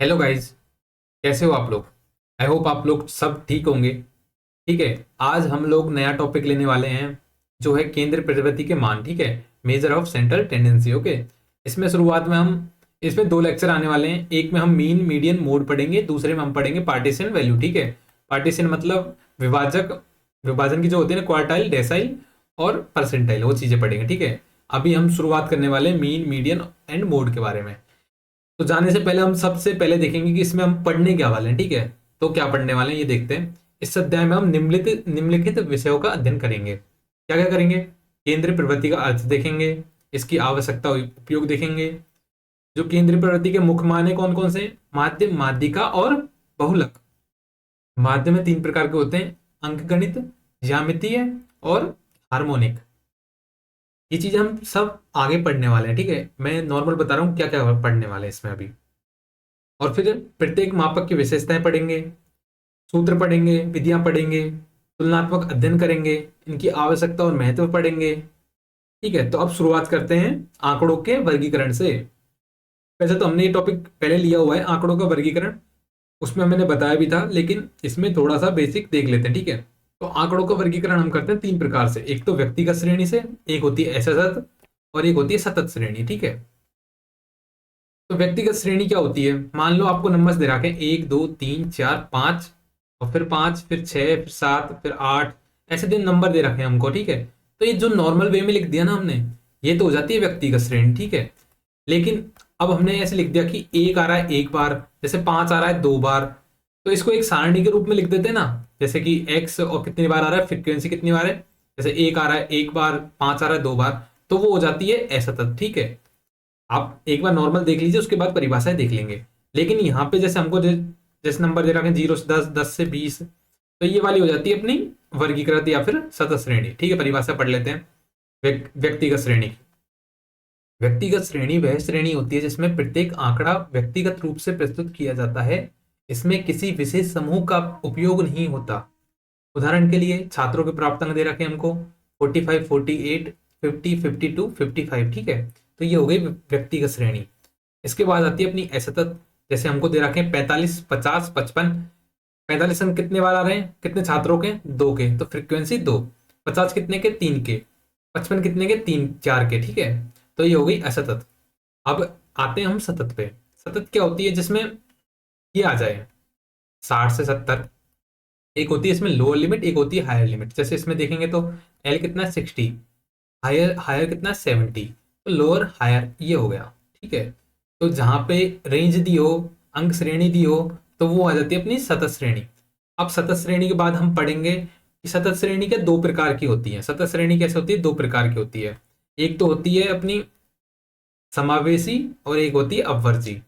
Hello guys. कैसे हो आप लोग? आई होप आप लोग सब ठीक होंगे। ठीक है। आज हम लोग नया टॉपिक लेने वाले हैं जो है केंद्र प्रवृत्ति के मान। ठीक है। Measure of central tendency. Okay. इसमें शुरुआत में हम इसमें दो लेक्चर आने वाले हैं। एक में हम मीन मीडियन मोड पढ़ेंगे, दूसरे में हम पढ़ेंगे पार्टीशन वैल्यू। ठीक है। पार्टीशन मतलब विभाजक, विभाजन की जो होती है ना, क्वार्टाइल, डेसाइल और परसेंटाइल, वो चीजें पढ़ेंगे। ठीक है। अभी हम शुरुआत करने वाले हैं मीन मीडियन एंड मोड के बारे में। तो जाने से पहले हम सबसे पहले देखेंगे कि इसमें हम पढ़ने क्या वाले हैं। ठीक है। तो क्या पढ़ने वाले हैं ये देखते हैं। इस अध्याय में हम निम्नलिखित विषयों का अध्ययन करेंगे। क्या क्या करेंगे? केंद्रीय प्रवृत्ति का अर्थ देखेंगे, इसकी आवश्यकता और उपयोग देखेंगे, जो केंद्रीय प्रवृत्ति के मुख्य मान है कौन कौन से, माध्य, माध्यिका और बहुलक। माध्य में तीन प्रकार के होते हैं, अंकगणित, ज्यामितीय और हार्मोनिक। ये चीजें हम सब आगे पढ़ने वाले हैं। ठीक है। मैं नॉर्मल बता रहा हूँ क्या क्या पढ़ने वाले हैं इसमें अभी। और फिर प्रत्येक मापक की विशेषताएं पढ़ेंगे, सूत्र पढ़ेंगे, विधियां पढ़ेंगे, तुलनात्मक अध्ययन करेंगे, इनकी आवश्यकता और महत्व पढ़ेंगे। ठीक है। तो अब शुरुआत करते हैं आंकड़ों के वर्गीकरण से। वैसे तो हमने ये टॉपिक पहले लिया हुआ है, आंकड़ों का वर्गीकरण, उसमें मैंने बताया भी था, लेकिन इसमें थोड़ा सा बेसिक देख लेते हैं। ठीक है। तो आंकड़ों का वर्गीकरण हम करते हैं तीन प्रकार से। एक तो व्यक्तिगत श्रेणी से, एक होती है असतत, और एक होती है सतत श्रेणी। ठीक है। तो व्यक्तिगत श्रेणी क्या होती है? मान लो आपको नंबर्स दे रखे हैं, 1 2 3 4 5, और फिर 5, फिर 6, फिर 7, फिर 8, ऐसे दिन नंबर दे रखे हैं हमको। ठीक है। तो ये जो नॉर्मल वे में लिख दिया ना हमने, ये तो हो जाती है व्यक्तिगत श्रेणी। ठीक है। लेकिन अब हमने ऐसे लिख दिया कि एक आ रहा है एक बार, जैसे 5 आ रहा है 2 बार, तो इसको एक सारणी के रूप में लिख देते हैं ना। जैसे कि एक्स और कितनी बार आ रहा है, फ्रीक्वेंसी कितनी बार है, जैसे एक आ रहा है एक बार, 5 आ रहा है 2 बार, तो वो हो जाती है असतत। ठीक है। आप एक बार नॉर्मल देख लीजिए, उसके बाद परिभाषाएं देख लेंगे। लेकिन यहाँ पे जैसे हमको जैसे नंबर दे रखे हैं 0 से 10, 10 से 20, तो ये वाली हो जाती है अपनी वर्गीकृत या फिर सतत श्रेणी। ठीक है। परिभाषा पढ़ लेते हैं व्यक्तिगत श्रेणी की। व्यक्तिगत श्रेणी वह श्रेणी होती है जिसमें प्रत्येक आंकड़ा व्यक्तिगत रूप से प्रस्तुत किया जाता है, इसमें किसी विशेष समूह का उपयोग नहीं होता। उदाहरण के लिए छात्रों के प्राप्तांक दे रखे हैं हमको 45, 48, 50, 52, 55। ठीक है। तो ये हो गई व्यक्तिगत श्रेणी। इसके बाद आती है अपनी असतत। जैसे हमको दे रखे हैं 45, 50, 55। 45 अंक कितने बार आ रहे हैं, कितने छात्रों के, दो के, तो फ्रीक्वेंसी दो। 50 कितने के, तीन के। 55 कितने के, तीन चार के। ठीक है। तो ये हो गई असतत। अब आते हैं हम सतत पे। सतत क्या होती है? जिसमें ये आ जाए 60 से 70। एक होती है इसमें लोअर लिमिट, एक होती है हायर लिमिट। जैसे इसमें देखेंगे तो एल कितना है 60, हायर हायर कितना है 70, तो लोअर हायर ये हो गया। ठीक है। तो जहां पे रेंज दी हो, अंक श्रेणी दी हो, तो वो आ जाती है अपनी सतत श्रेणी। अब सतत श्रेणी के बाद हम पढ़ेंगे कि सतत श्रेणी के दो प्रकार की होती है। सतत श्रेणी कैसे होती है? दो प्रकार की होती है। एक तो होती है अपनी समावेशी, और एक होती है अपवर्जी।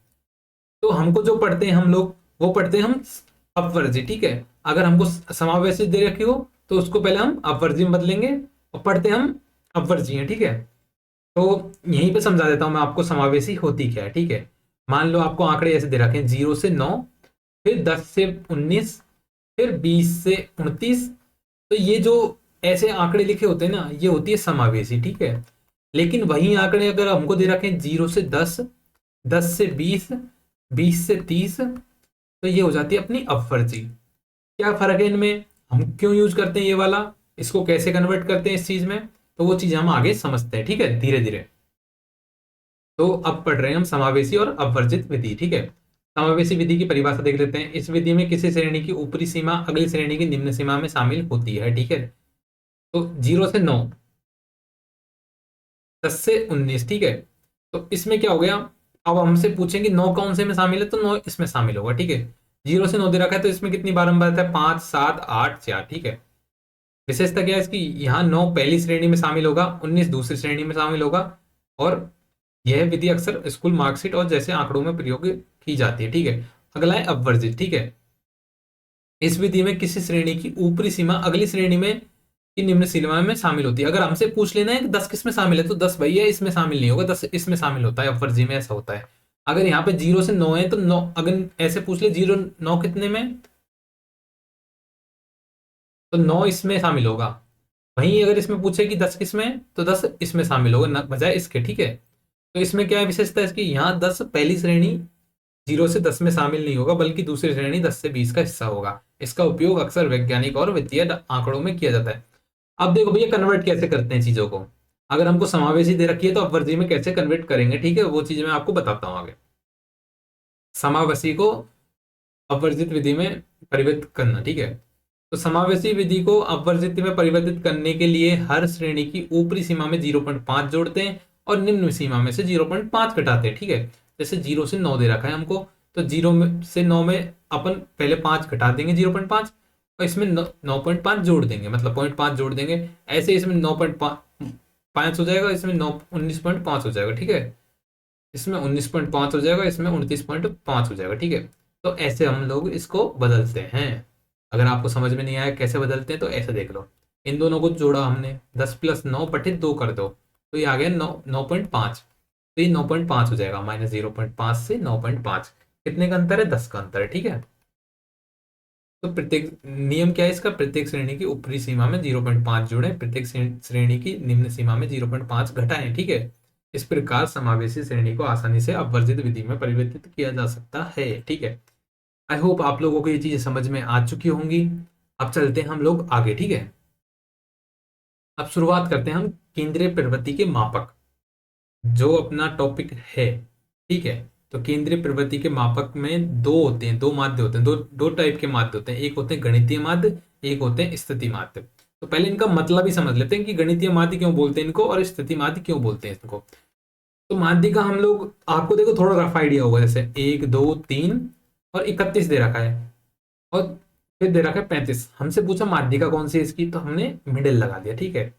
तो हमको जो पढ़ते हैं हम लोग, वो पढ़ते हैं हम अपवर्जी। ठीक है। अगर हमको समावेशी दे रखी हो, तो उसको पहले हम अपवर्जी में बदलेंगे और पढ़ते हम अपवर्जी हैं। ठीक है। तो यहीं पे समझा देता हूं मैं आपको समावेशी होती क्या है। ठीक है। मान लो आपको आंकड़े ऐसे दे रखे हैं 0 से 9, फिर 10 से 19, फिर 20 से 29। तो ये जो ऐसे आंकड़े लिखे होते हैं ना, ये होती है समावेशी। ठीक है। लेकिन वही आंकड़े अगर हमको दे रखे हैं 0 से 10, 10 से 20, 20 से 30, तो ये हो जाती है अपनी अपवर्जी। क्या फर्क है इनमें, हम क्यों यूज करते हैं ये वाला, इसको कैसे कन्वर्ट करते हैं इस चीज में, तो वो चीज हम आगे समझते हैं। ठीक है, धीरे धीरे। तो अब पढ़ रहे हैं हम समावेशी और अपवर्जित विधि। ठीक है। समावेशी विधि की परिभाषा देख लेते हैं। इस विधि में किसी श्रेणी की ऊपरी सीमा अगली श्रेणी की निम्न सीमा में शामिल होती है। ठीक है। तो 0 से 9, 10 से 19। ठीक है। तो इसमें क्या हो गया, अब हमसे पूछेंगे 9 कौन से में शामिल है, तो 9 इसमें शामिल होगा। ठीक है। 0 से 9 दे रखा है, तो इसमें कितनी बार नंबर आता है, 5, 7, 8, 4। ठीक है। विशेषता क्या है इसकी, यहाँ 9 पहली श्रेणी में शामिल होगा, 19 दूसरी श्रेणी में शामिल होगा। और यह विधि अक्सर स्कूल मार्कशीट और जैसे आंकड़ों में प्रयोग की जाती है। ठीक है। अगला है अपवर्जित। ठीक है। इस विधि में किसी श्रेणी की ऊपरी सीमा अगली श्रेणी में की निम्न सीमा में शामिल होती है। अगर हमसे पूछ लेना है कि 10 किस में शामिल है, तो 10 भैया इसमें शामिल नहीं होगा, 10 इसमें शामिल होता है। अपवर्जी में ऐसा होता है। अगर यहाँ पे 0 से 9 है, तो 9 अगर ऐसे पूछ ले 0 9 कितने में, तो 9 इसमें शामिल होगा। वहीं अगर इसमें पूछे कि 10 किस में है, तो 10 इसमें शामिल होगा, बजाय इसके। ठीक है। तो इसमें क्या है विशेषता इसकी, यहाँ 10 पहली श्रेणी 0 से 10 में शामिल नहीं होगा, बल्कि दूसरी श्रेणी 10 से 20 का हिस्सा होगा। इसका उपयोग अक्सर वैज्ञानिक और वित्तीय आंकड़ों में किया जाता है। अब देखो भैया कन्वर्ट कैसे करते हैं चीजों को। अगर हमको समावेशी दे रखी है तो अपवर्ती में कैसे कन्वर्ट करेंगे, ठीक है, वो चीज मैं आपको बताता हूँ आगे। समावेशी को अपवर्जित विधि में परिवर्तित करना, ठीक है। तो समावेशी विधि को अपवर्जित में परिवर्तित करने के लिए हर श्रेणी की ऊपरी सीमा में 0.5 जोड़ते हैं और निम्न सीमा में से 0.5 घटाते हैं, ठीक है। जैसे 0 से 9 दे रखा है हमको, तो 0 से 9 में अपन पहले 5 घटा देंगे 0.5 और इसमें 9.5 जोड़ देंगे, मतलब 0.5 जोड़ देंगे। ऐसे इसमें 9.5 हो जाएगा, इसमें 19.5 हो जाएगा, ठीक है। इसमें 19.5 हो जाएगा, इसमें 29.5 हो जाएगा, ठीक है। तो ऐसे हम लोग इसको बदलते हैं। अगर आपको समझ में नहीं आया कैसे बदलते हैं तो ऐसे देख लो। इन दोनों को जोड़ा हमने, 10 + 9 बटे 2 कर दो, तो ये आ गया 9.5। तो ये 9.5 हो जाएगा, -0.5 से 9.5। कितने का अंतर है? 10 का अंतर है, ठीक है। तो प्रत्येक नियम क्या है इसका? प्रत्येक श्रेणी की ऊपरी सीमा में 0.5 जोड़ें, प्रत्येक श्रेणी की निम्न सीमा में 0.5 घटाएं, ठीक है। इस प्रकार समावेशी श्रेणी को आसानी से अपवर्जित विधि में परिवर्तित किया जा सकता है, ठीक है। आई होप आप लोगों को ये चीजें समझ में आ चुकी होंगी। अब चलते हैं हम लोग आगे, ठीक है। अब शुरुआत करते हैं हम केंद्रीय प्रवृत्ति के मापक, जो अपना टॉपिक है, ठीक है। तो केंद्रीय प्रवृत्ति के मापक में दो होते हैं, दो माध्य होते हैं, दो टाइप के माध्य होते हैं। एक होते हैं गणितीय माध्य, एक होते हैं स्थिति माध्य। तो पहले इनका मतलब ही समझ लेते हैं कि गणितीय माध्य क्यों बोलते हैं इनको और स्थिति माध्य क्यों बोलते हैं इनको। तो माध्य का हम लोग, आपको देखो थोड़ा रफ आइडिया होगा, जैसे 1 2 3 और 31 दे रखा है और फिर दे रखा है 35। हमसे पूछा माध्यिका कौन सी है इसकी, तो हमने मिडिल लगा दिया, ठीक है।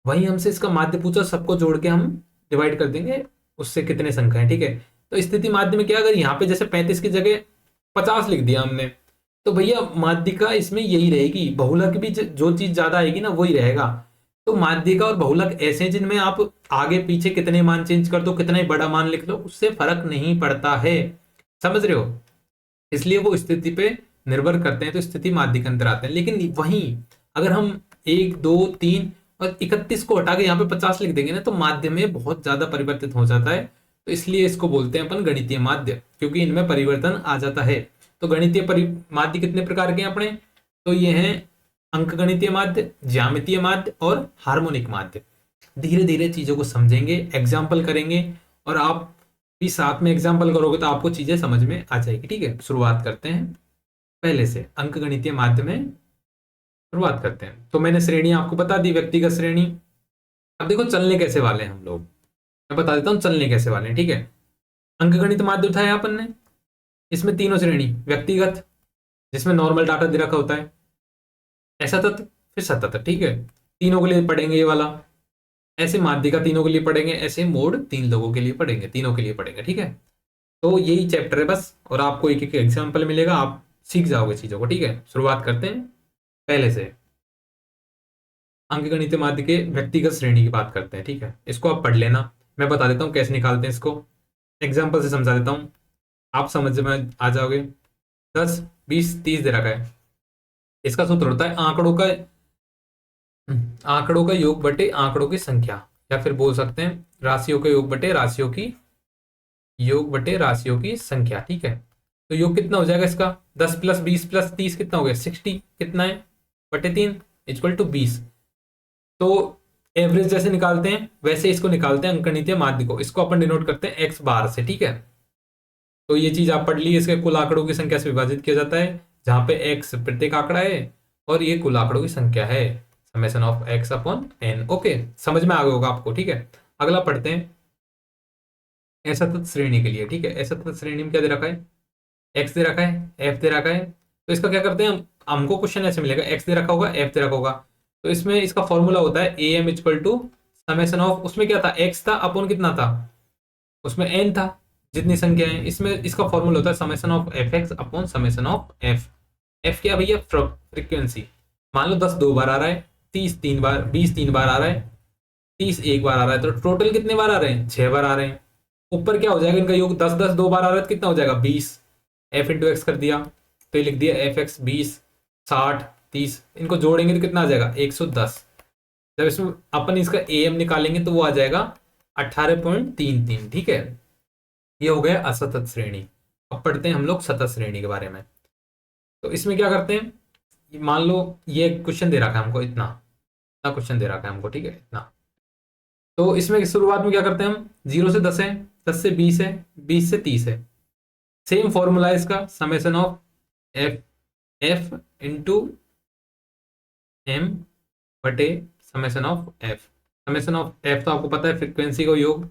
वहीं हमसे इसका माध्य पूछा, सबको जोड़ के हम डिवाइड कर देंगे उससे कितने संख्या है, ठीक है। तो स्थिति माध्य में क्या, अगर यहाँ पे जैसे 35 की जगह 50 लिख दिया हमने, तो भैया माध्यिका इसमें यही रहेगी, बहुलक भी जो चीज ज्यादा आएगी ना वही रहेगा। तो माध्यिका और बहुलक ऐसे हैं जिनमें आप आगे पीछे कितने मान चेंज कर दो, कितना ही बड़ा मान लिख लो, उससे फर्क नहीं पड़ता है, समझ रहे हो। इसलिए वो स्थिति पे निर्भर करते हैं, तो स्थिति माध्य के अंतर आते हैं। लेकिन वहीं अगर हम 1 2 3 और 31 को हटा के यहाँ पे 50 लिख देंगे ना, तो माध्य में बहुत ज्यादा परिवर्तित हो जाता है। तो इसलिए इसको बोलते हैं अपन गणितीय माध्य, क्योंकि इनमें परिवर्तन आ जाता है। तो गणितीय माध्य कितने प्रकार के हैं अपने, तो ये हैं अंक गणितीय माध्य, ज्यामितीय माध्य और हार्मोनिक माध्य। धीरे धीरे चीजों को समझेंगे, एग्जाम्पल करेंगे, और आप भी साथ में एग्जाम्पल करोगे तो आपको चीजें समझ में आ जाएगी, ठीक है। शुरुआत करते हैं पहले से, अंक गणितीय माध्य में शुरुआत करते हैं। तो मैंने श्रेणी आपको बता दी, व्यक्तिगत श्रेणी। अब देखो चलने कैसे वाले हैं हम लोग, मैं बता देता हूँ चलने कैसे वाले हैं, ठीक है। अंकगणित माध्य उठाया अपन ने, इसमें तीनों श्रेणी, व्यक्तिगत जिसमें नॉर्मल डाटा दे रखा होता है, ऐसा तत्व, फिर सतत, ठीक है। तीनों के लिए पढ़ेंगे ये वाला। ऐसे माध्यिका तीनों के लिए पढ़ेंगे, ऐसे मोड 3 लोगों के लिए पढ़ेंगे, तीनों के लिए पढ़ेंगे, ठीक है। तो यही चैप्टर है बस, और आपको एक एक एग्जाम्पल मिलेगा, आप सीख जाओगे चीजों को, ठीक है। शुरुआत करते हैं पहले से, अंकगणित माध्य के व्यक्तिगत श्रेणी की बात करते हैं, ठीक है। इसको आप पढ़ लेना, मैं बता देता हूँ कैसे निकालते हैं इसको, एग्जाम्पल से समझा देता हूँ, आप समझ में आ जाओगे। 10 20 30 दे रखा है, इसका सूत्र होता है आंकड़ों का योग बटे आंकड़ों की संख्या, या फिर बोल सकते हैं राशियों का योग बटे राशियों की संख्या, ठीक है। तो योग कितना हो जाएगा इसका, 10 + 20 + 30 कितना हो गया, 60, कितना है, बटे 3 = 20। तो एवरेज जैसे निकालते हैं वैसे इसको निकालते हैं अंकगणितीय माध्य को, इसको अपन डिनोट करते हैं x बार से, ठीक है। तो ये चीज आप पढ़ ली, इसके कुल आंकड़ों की संख्या से विभाजित किया जाता है, जहां पे x प्रत्येक आंकड़ा है और ये कुल आंकड़ों की संख्या है, समेशन ऑफ x/n। ओके, समझ में आ गया होगा आपको, ठीक है। अगला पढ़ते हैं ऐसा तत्व श्रेणी के लिए, ठीक है। ऐसा तत्व श्रेणी में क्या दे रखा है, x दे रखा है, f दे रखा है। तो इसका क्या करते हैं, हमको क्वेश्चन ऐसे मिलेगा, x दे रखा होगा, f दे रखा होगा, तो इसमें इसका फॉर्मूला होता है am = समेशन ऑफ, उसमें क्या था, x था अपॉन कितना था, उसमें n था, जितनी संख्या है। इसमें इसका फॉर्मूला होता है summation of fx upon summation of f। f क्या भैया, फ्रीक्वेंसी। मान लो 10 2 बार आ रहा है, 30 3 बार, 20 3 बार आ रहा है, 30 1 बार आ रहा है, तो टोटल कितने बार आ रहे हैं, 6 बार आ रहे हैं। ऊपर क्या हो जाएगा इनका योग, 10 10 2 बार आ रहा है तो कितना हो जाएगा, 20, f × x कर दिया, तो ये लिख दिया fx 20 60 30, इनको जोड़ेंगे तो कितना आ जाएगा, 110। जब इसमें अपन इसका am निकालेंगे तो वो आ जाएगा 18.33, ठीक है। ये हो गया असतत श्रेणी। अब पढ़ते हैं हम लोग सतत श्रेणी के बारे में। तो इसमें क्या करते हैं, मान लो ये क्वेश्चन दे रखा है हमको, इतना इतना क्वेश्चन दे रखा है हमको, ठीक है, इतना। तो इसमें शुरुआत में क्या करते हैं हम, 0 से 10 है, 10 से 20 है, 20 से 30 है। सेम फॉर्मूला है इसका, summation of F F into M बटे summation of F. Summation of F तो आपको पता है, फ्रीक्वेंसी का योग।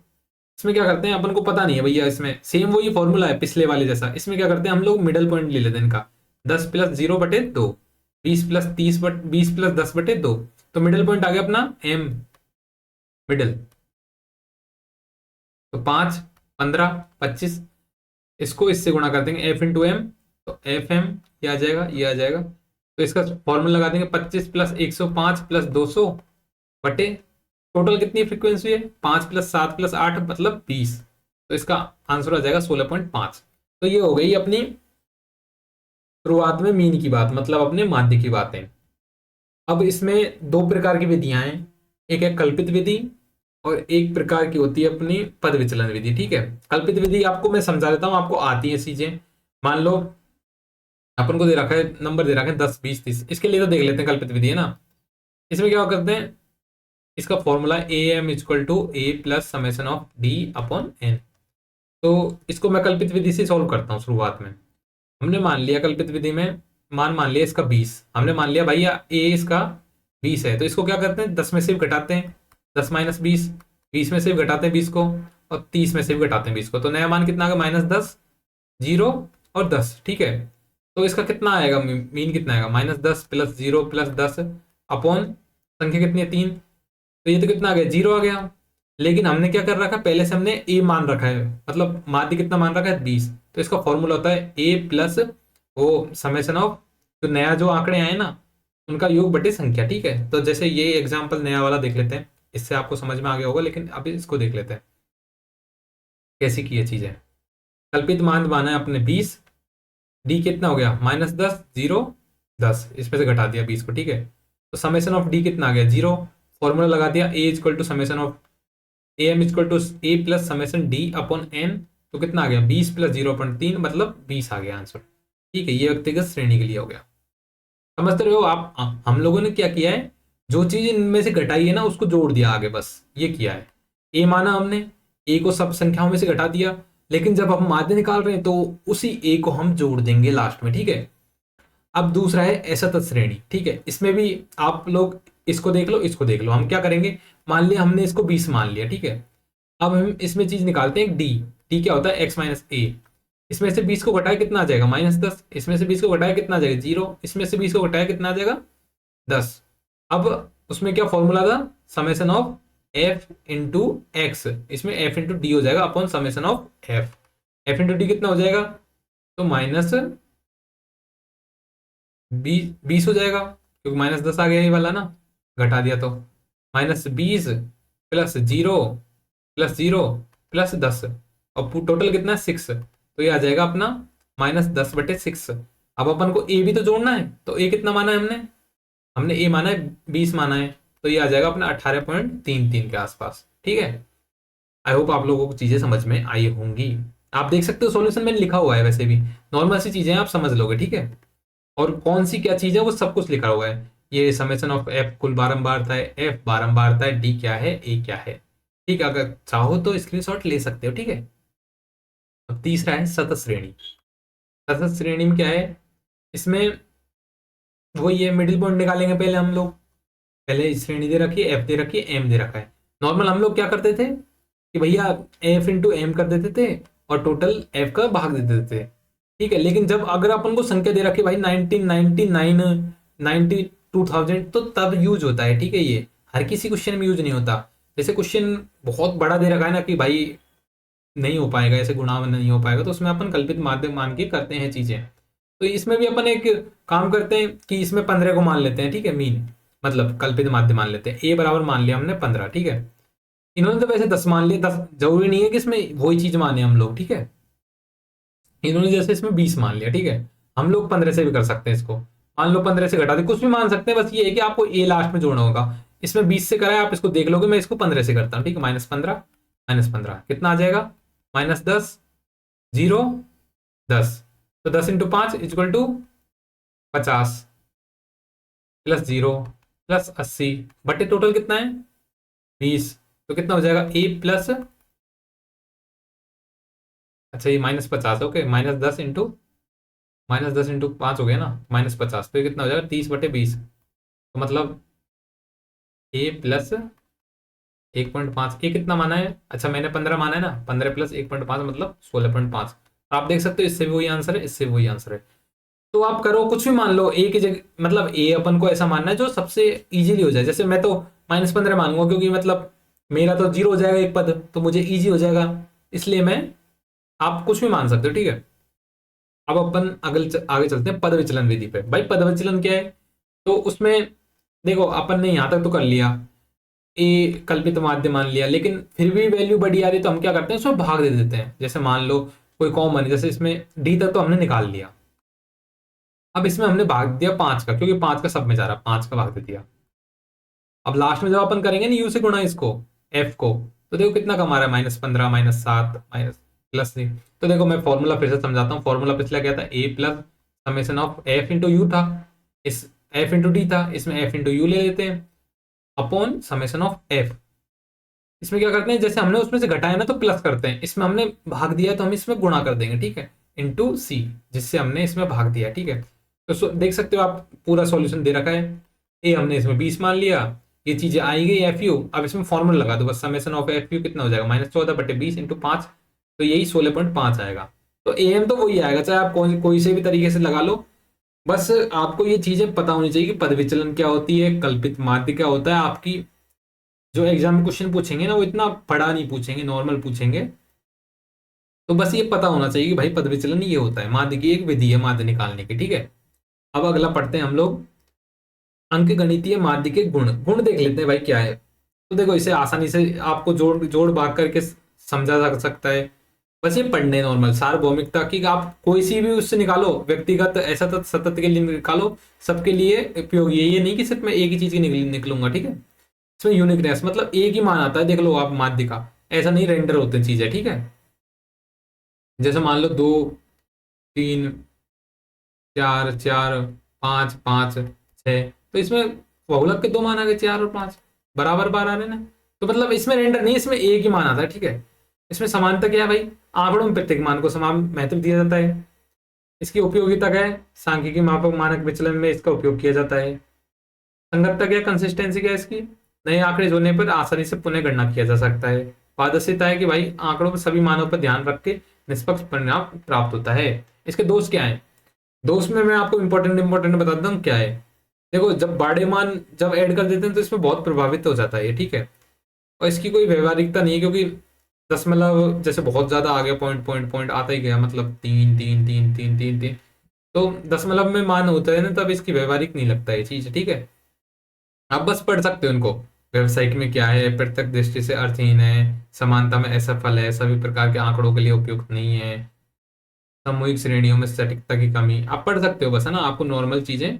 इसमें क्या करते हैं, अपन को पता नहीं है भैया, इसमें सेम वही फॉर्मूला है पिछले वाले जैसा। इसमें क्या करते हैं हम लोग, मिडल पॉइंट ले लेते हैं इनका, 10+0/2, 20+10/2, तो मिडल पॉइंट आ गया अपना एम, मिडल। तो 5, 15, 25, इसको इससे गुणा कर देंगे, एफ इंटू एम, तो एफ एम ये आ जाएगा, ये आ जाएगा। तो इसका फॉर्मूला लगा देंगे, 25+105+200 बटे टोटल कितनी फ्रीक्वेंसी है, 5+7+8 मतलब 20। तो इसका आंसर आ जाएगा 16.5। तो ये हो गई अपनी शुरुआत में मीन की बात, मतलब अपने माध्य की बातें। अब इसमें दो प्रकार की विधियां हैं, एक है कल्पित विधि और एक प्रकार की होती है अपनी पद विचलन विधि। ठीक है, कल्पित विधि आपको मैं समझा देता हूं, आपको आती है चीजें। मान लो अपन को दे रखा है, नंबर दे रखा है 10, 20, 30, इसके लिए तो देख लेते हैं कल्पित विधि है ना। इसमें क्या करते हैं, इसका फॉर्मूला AM=A+∑D/n। तो इसको मैं कल्पित विधि से सॉल्व करता हूँ। शुरुआत में हमने मान लिया कल्पित विधि में, मान लिया इसका 20, हमने मान लिया भैया ए इसका 20 है। तो इसको क्या करते हैं, 10 में से भी घटाते हैं, 10-20, 20 में से भी घटाते हैं 20 को, और 30 में से भी घटाते हैं 20 को। तो नया मान कितना आ गया, -10, 0 और 10। ठीक है, तो इसका कितना आएगा, मीन कितना आएगा, -10 + 0 + 10 अपॉन संख्या कितनी है, 3। तो ये तो कितना आ गया, 0 आ गया। लेकिन हमने क्या कर रखा है, पहले से हमने ए मान रखा है, मतलब माध्य कितना मान रखा है, 20। तो इसका फॉर्मूला होता है ए प्लस वो समेशन ऑफ जो नया जो आंकड़े आए ना उनका योग बटे संख्या। ठीक है, तो जैसे ये एग्जाम्पल नया वाला देख लेते हैं, इससे आपको समझ में आ गया होगा, लेकिन अभी इसको देख लेते हैं कैसी की है चीजें। कल्पित मान माना है अपने 20, डी कितना हो गया, -10, 0, 10, इसमें से घटा दिया 20 को। ठीक है, तो समेशन ऑफ डी कितना आ गया, 0। फॉर्मूला लगा दिया, A equal to summation of AM equal to A+∑D/n। तो कितना आ गया, 20 + 0.3 मतलब 20 आ गया आंसर। ठीक है, ये व्यक्तिगत श्रेणी के लिए हो गया। समझते रहे हो आप, हम लोगों ने क्या किया है, जो चीज इनमें से घटाई है ना उसको जोड़ दिया आगे, बस ये किया है। ए माना हमने, ए को सब संख्याओं में से घटा दिया, लेकिन जब हम माध्य निकाल रहे हैं तो उसी ए को हम जोड़ देंगे लास्ट में। ठीक है, अब दूसरा है असतत श्रेणी। ठीक है, इसमें भी आप लोग इसको देख लो, इसको देख लो। हम क्या करेंगे, मान लिया हमने इसको 20 मान लिया। ठीक है, अब हम इसमें चीज निकालते हैं, डी। डी क्या होता है, x-a। इसमें से 20 को घटाया कितना आ जाएगा, -10। इसमें से 20 को घटाया कितना आ जाएगा, 0। इसमें से 20 को घटाया कितना आ जाएगा, 10। अब उसमें क्या फॉर्मूला था, summation of f into x, इसमें f इंटू डी हो जाएगा upon summation of f into D कितना हो जाएगा, तो -20 हो जाएगा, क्योंकि -10 आ गया ये वाला ना, घटा दिया तो -20 + 0 + 0 + 10, और टोटल कितना है, 6। तो ये आ जाएगा अपना -10/6। अब अपन को ए भी तो जोड़ना है, तो ए कितना माना है हमने, ए माना है 20 माना है, तो ये आ जाएगा अपना 18.33 के आसपास। ठीक है, आई होप आप लोगों को चीजें समझ में आई होंगी। आप देख सकते हो सॉल्यूशन मैंने लिखा हुआ है, वैसे भी नॉर्मल सी चीजें आप समझ लोगे। ठीक है, और कौन सी क्या चीज है वो सब कुछ लिखा हुआ है। ये समेशन ऑफ एफ कुल बारंबारता है, एफ बारंबारता है, डी क्या है, ए क्या है। ठीक है, अगर चाहो तो स्क्रीनशॉट ले सकते हो। ठीक है, अब तीसरा है सतत श्रेणी। सतत श्रेणी में क्या है, इसमें वही है, मिडिल पॉइंट निकालेंगे पहले हम लोग। पहले श्रेणी दे रखी है, एफ दे रखी है, एम दे रखा है। नॉर्मल हम लोग क्या करते थे कि भैया एफ इंटू एम कर देते थे और टोटल एफ का भाग दे देते थे। ठीक है, लेकिन जब अगर अपन को संख्या दे रखी भाई 1999, 92,000, तो तब यूज होता है। ठीक है, ये हर किसी क्वेश्चन में यूज नहीं होता। जैसे क्वेश्चन बहुत बड़ा दे रखा है ना कि भाई नहीं हो पाएगा, ऐसे गुणा नहीं हो पाएगा, तो उसमें अपन कल्पित माध्यम मान के करते हैं चीजें। तो इसमें भी अपन एक काम करते हैं कि इसमें 15 को मान लेते हैं। ठीक है, मीन मतलब कल्पित माध्य मान लेते हैं। ए बराबर मान लिया हमने 15। ठीक है, इन्होंने तो वैसे 10 मान लिया, 10 जरूरी नहीं है कि इसमें वही चीज माने हम लोग। ठीक है, इन्होंने जैसे इसमें 20 मान लिया। ठीक है, हम लोग 15 से भी कर सकते हैं इसको, मान लो 15 से घटा दे, कुछ भी मान सकते हैं। बस ये है कि आपको ए लास्ट में जोड़ना होगा। इसमें 20 से करा है, आप इसको देख लोगे, मैं इसको 15 से करता हूँ। ठीक है, -15 कितना आ जाएगा, -10, 0, 10, तो 10 into 5 equal to 50 plus 0 plus 80 बटे टोटल कितना है 20। तो कितना हो जाएगा ए प्लस, अच्छा ये -50, ओके, -10 इंटू 5 हो गया ना, -50, तो ये कितना हो जाएगा 30/20। तो मतलब ए प्लस 1.5, ए कितना माना है, अच्छा मैंने 15 माना है ना, 15 प्लस 1.5 मतलब 16.5। आप देख सकते हो इससे भी वही आंसर है, इससे भी वही आंसर है। तो आप करो कुछ भी मान लो ए की जगह, मतलब ए अपन को ऐसा मानना है जो सबसे इजीली हो जाए। जैसे मैं तो -15 मानूंगा क्योंकि मतलब मेरा तो 0 हो जाएगा एक पद, तो मुझे इजी हो जाएगा, इसलिए मैं, आप कुछ भी मान सकते हो, ठीक है। अब अपन आगे चलते हैं पद विचलन विधि पे। भाई पद विचलन क्या है, तो उसमें देखो अपन ने यहां तक तो कर लिया, ए कल्पित माध्य मान लिया, लेकिन फिर भी वैल्यू बड़ी आ रही तो हम क्या करते हैं, उसमें भाग दे देते हैं। जैसे मान लो कोई कॉमन है, जैसे इसमें डी तक तो हमने निकाल लिया, अब इसमें हमने भाग दिया 5 का, क्योंकि 5 का सब में जा रहा, 5 का भाग दे दिया। अब लास्ट में जब अपन करेंगे ना यू से गुणा इसको, एफ को, तो देखो कितना कमा रहा है, -15 -7 माइनस +3। तो देखो मैं फॉर्मूला फिर से समझाता हूँ। फॉर्मूला पिछला क्या था, A plus summation of F into U था, इस एफ इंटू डी था, इसमें एफ इंटू यू ले लेते हैं, अपॉन समेशन ऑफ एफ। इसमें क्या करते हैं, जैसे हमने उसमें से घटाया ना तो प्लस करते हैं, इसमें हमने भाग दिया तो हम इसमें गुणा कर देंगे, ठीक है, इंटू सी, जिससे हमने इसमें भाग दिया, ठीक है। तो देख सकते हो आप पूरा सॉल्यूशन दे रखा है। ए हमने इसमें 20 मान लिया, ये चीजें आई गई एफ यू, अब इसमें फॉर्मूला लगा दो बस, समेशन ऑफ एफ यू कितना हो जाएगा, -14/20 इंटू 5, तो यही 16.5 आएगा। तो ए एम तो वही आएगा, चाहे आप कोई से भी तरीके से लगा लो, बस आपको ये चीजें पता होनी चाहिए कि पद विचलन क्या होती है, कल्पित माध्य क्या होता है। आपकी जो एग्जाम में क्वेश्चन पूछेंगे ना वो इतना बड़ा नहीं पूछेंगे, नॉर्मल पूछेंगे, तो बस ये पता होना चाहिए कि भाई पद विचलन ये होता है, माध्य की एक विधि है माध्य निकालने की, ठीक है। अब अगला पढ़ते हैं हम लोग, अंक गणितीय माध्य के गुण। गुण देख लेते हैं भाई क्या है। तो देखो इसे आसानी से आपको जोड़ जोड़ भाग करके समझा जा सकता है, बस ये पढ़ने नॉर्मल सार्वभौमिकता की आप कोई सी भी उससे निकालो, व्यक्तिगत ऐसा सतत के लिए निकालो, सबके लिए उपयोगी है। ये नहीं कि सिर्फ मैं एक ही चीज की निकलूंगा, ठीक है। इसमें यूनिकनेस मतलब एक ही मान आता है, देख लो आप माध्य का, ऐसा नहीं रेंडर होते चीजें, ठीक है। जैसे मान लो 2 3 4 4 5 5 6, तो इसमें बहुलक के 2 मान आ गए, 4 और 5 बराबर बार आ रहे ना, तो मतलब इसमें रेंडर नहीं, इसमें एक ही मान आता है, ठीक है। इसमें समानता क्या है भाई, आंकड़ों में प्रत्येक मान को समान महत्व दिया जाता है। इसकी उपयोगिता क्या है, सांख्यिकी मापक मानक विचलन में इसका उपयोग किया जाता है। संगतता क्या है, कंसिस्टेंसी क्या है इसकी, नए आंकड़े जोड़ने पर आसानी से पुनः गणना किया जा सकता है। पारदर्शिता है कि भाई आंकड़ों पर सभी मानों पर ध्यान रख के निष्पक्ष परिणाम प्राप्त होता है। इसके दोष क्या है, दोष में मैं आपको इंपॉर्टेंट बताता हूँ क्या है। देखो जब बड़े मान जब ऐड कर देते हैं तो इसमें बहुत प्रभावित हो जाता है ये, ठीक है। और इसकी कोई व्यवहारिकता नहीं है, क्योंकि दशमलव जैसे बहुत ज्यादा आ गया, पॉइंट पॉइंट पॉइंट आता ही गया, मतलब 3 3 3 3 3 3, तो दशमलव में मान होता है ना, तब इसकी व्यवहारिक नहीं लगता है चीज, ठीक है। आप बस पढ़ सकते हो इनको, व्यवसायिक में क्या है, प्रत्यक्ष दृष्टि से अर्थहीन है, समानता में असफल है, सभी प्रकार के आंकड़ों के लिए उपयुक्त नहीं है, सामूहिक श्रेणियों में सटीकता की कमी, आप पढ़ सकते हो बस, है ना। आपको नॉर्मल चीजें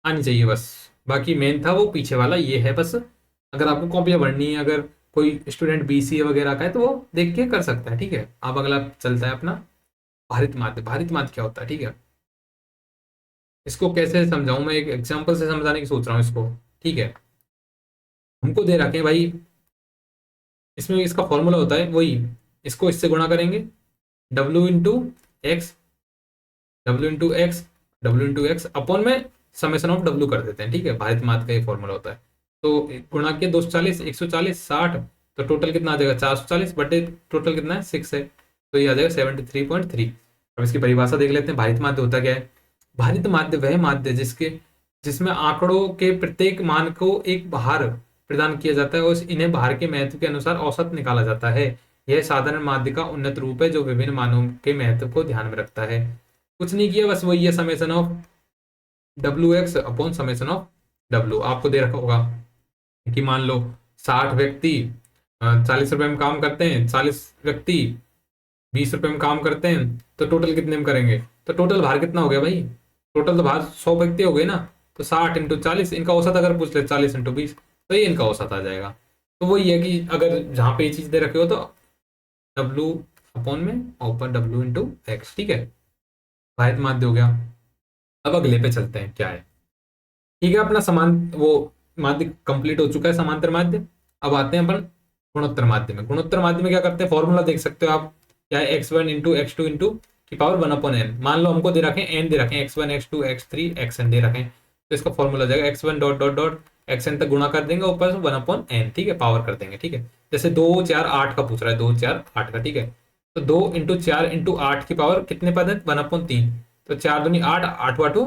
आनी चाहिए बस, बाकी मेन था वो पीछे वाला ये है बस। अगर आपको कॉपियां भरनी है, अगर कोई स्टूडेंट बीसीए वगैरह का है तो वो देख के कर सकता है, ठीक है। अब अगला चलता है अपना भारित माध्य। भारित माध्य क्या होता है, ठीक है, इसको कैसे समझाऊं मैं, एक एग्जाम्पल से समझाने की सोच रहा हूँ इसको, ठीक है। हमको दे रखे हैं भाई, इसमें इसका फॉर्मूला होता है वही, इसको इससे गुणा करेंगे, W into x, W into x, W into x upon में समेशन ऑफ डब्ल्यू कर देते हैं, ठीक है। भारित माध्य का ये फॉर्मूला होता है। तो गुणा के 240 140 60, तो टोटल कितना आ जाएगा 440 बटे टोटल कितना है 6 है, तो ये आ जाएगा 73.3। अब इसकी परिभाषा देख लेते हैं, भारित माध्य होता क्या है। भारित माध्य वह माध्य जिसमें आंकड़ों के प्रत्येक मान को एक भार प्रदान किया जाता है और इन्हें भार के महत्व के अनुसार औसत निकाला जाता है। यह साधारण माध्य का उन्नत रूप है जो विभिन्न मानों के महत्व को ध्यान में रखता है। कुछ नहीं किया, बस वही है summation of W x upon summation of W. आपको दे रखा होगा कि मान लो 60 व्यक्ति 40 रुपए में काम करते हैं, 40 व्यक्ति 20 रुपए में काम करते हैं, तो टोटल कितने में करेंगे, तो टोटल भार कितना हो गया भाई, टोटल तो भार 100 व्यक्ति हो गए ना, तो 60 इंटू 40, इनका औसत अगर पूछ ले 40 इंटू 20, तो ये इनका औसत आ जाएगा। तो वही है कि अगर जहां पे ये चीज दे रखे हो तो डब्ल्यू अपॉन में ऊपर डब्ल्यू इंटू एक्स, ठीक है। वाहिद माध्य हो गया। अब अगले पे चलते हैं क्या है। ठीक है, अपना समान वो माध्य कंप्लीट हो चुका है, समांतर माध्य। अब आते हैं अपन गुणोत्तर माध्य में। गुणोत्तर माध्य में क्या करते हैं, फॉर्मूला देख सकते हो आप, क्या है, x1 into x two into की पावर 1/n। मान लो हमको दे रखे हैं n, दे रखे हैं x1 x2 x3 xn दे रखे हैं, तो इसका फॉर्मूला हो जाएगा x1 dot dot dot xn तक गुणा कर देंगे, ऊपर से 1/n, ठीक है, पावर कर देंगे। ठीक है, जैसे 2 4 8 का पूछ रहा है, 2 4 8 का, ठीक है, तो 2 इंटू 4 इंटू 8 की पावर कितने पद है, 1/3, तो 4 दूनी 8, 8 वाटू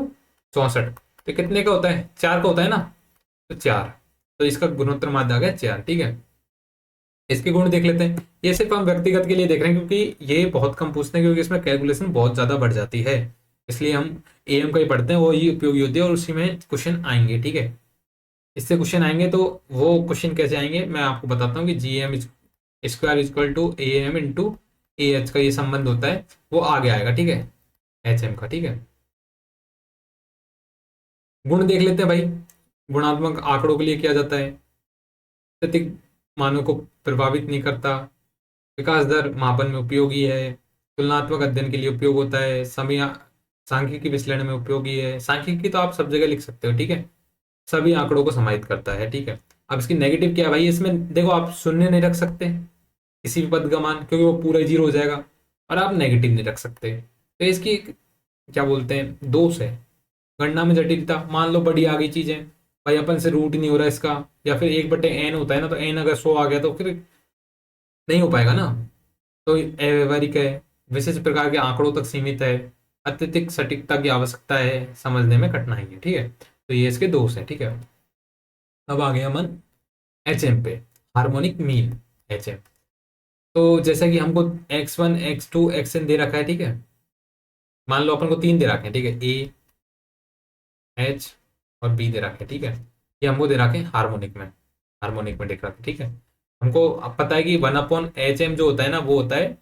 64, तो कितने का होता है, 4 का होता है ना, तो 4, तो इसका गुणोत्तर माध्य आ गया 4। ठीक है, इसके गुण देख लेते हैं। ये सिर्फ हम व्यक्तिगत के लिए देख रहे हैं क्योंकि ये बहुत कम पूछते हैं, क्योंकि इसमें कैलकुलेशन बहुत ज्यादा बढ़ जाती है, इसलिए हम एएम का ही पढ़ते हैं, वो ही उपयोगी होती है और उसी में क्वेश्चन आएंगे। ठीक है, इससे क्वेश्चन आएंगे, तो वो क्वेश्चन कैसे आएंगे मैं आपको बताता हूँ कि G M square equal to A M into A H का ये संबंध होता है, वो आगे आएगा। ठीक है, एच एम का। ठीक है, गुण देख लेते हैं भाई। गुणात्मक आंकड़ों के लिए किया जाता है, स्थैतिक मानों को प्रभावित नहीं करता, विकास दर मापन में उपयोगी है, तुलनात्मक अध्ययन के लिए उपयोग होता है, समय सांख्यिकी विश्लेषण में उपयोगी है। सांख्यिकी तो आप सब जगह लिख सकते हो। ठीक है, सभी आंकड़ों को समाहित करता है। ठीक है, अब इसकी नेगेटिव क्या है भाई, इसमें देखो आप शून्य नहीं रख सकते किसी भी पद का मान, क्योंकि वो पूरा जीरो हो जाएगा, और आप नेगेटिव नहीं रख सकते, तो इसकी क्या बोलते हैं, दोष है। गणना में जटिलता, मान लो बड़ी आ गई चीजें, भाई अपन से रूट नहीं हो रहा इसका, या फिर 1/n होता है ना, तो n अगर 100 आ गया तो फिर नहीं हो पाएगा ना, तो अव्यवहारिक है, विशेष प्रकार के आंकड़ों तक सीमित है, अत्यधिक सटीकता की आवश्यकता है, समझने में कठिनाई है। ठीक है, तो ये इसके दोष है। ठीक है, अब आ गया मन एच एम पे, हार्मोनिक मीन, एच एम। तो जैसा कि हमको x1 x2 xn दे रखा है, ठीक है, मान लो अपन को 3 दे रखे हैं, ठीक है, ए एच और बी दे रखे हैं। ठीक है, ये हमको दे रखे हैं हार्मोनिक में देख रखे हैं। ठीक है, हमको अब पता है कि 1/HM जो होता है ना, वो होता है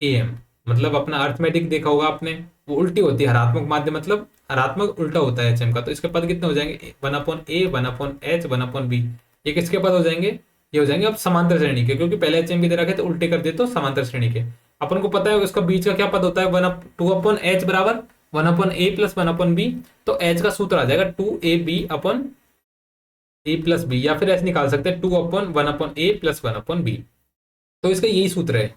AM, मतलब अपना अर्थमेटिक देखा होगा आपने, वो उल्टी होती है, हरात्मक माध्य मतलब हरात्मक उल्टा होता है HM का, तो इसके पद कितने हो जाएंगे, 1/A 1/H 1/B। ये किसके पद हो जाएंगे, ये हो जाएंगे अब समांतर श्रेणी के, क्योंकि पहले HM की दे रखे तो उल्टे कर दे तो समांतर श्रेणी के। अपन को पता है उसका बीच का क्या पद होता है, 2/H बराबर 1/A प्लस 1/B, तो H का सूत्र आ जाएगा 2AB/A+B, या फिर ऐसे निकाल सकते हैं 2/1/A प्लस 1/B। तो इसका यही सूत्र है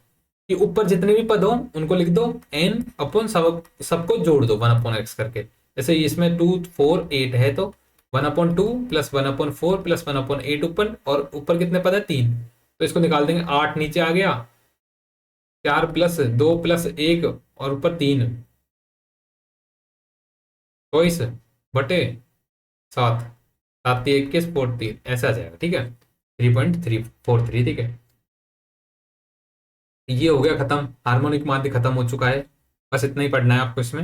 कि ऊपर जितने भी पद हो उनको लिख दो n अपन सबको जोड़ दो 1/x करके। जैसे इसमें 2 4 8 है, तो 1/2 प्लस 1/4 प्लस 1/8 ऊपर, और ऊपर कितने पद है, 3, तो इसको निकाल देंगे, 8 नीचे आ गया, 4 प्लस 2 प्लस 1 और ऊपर 3, 24/7, 7×3 = 41, ऐसा आ जाएगा। ठीक है, 3.343। ठीक है, ये हो गया खत्म, हार्मोनिक माध्य खत्म हो चुका है, बस इतना ही पढ़ना है आपको इसमें।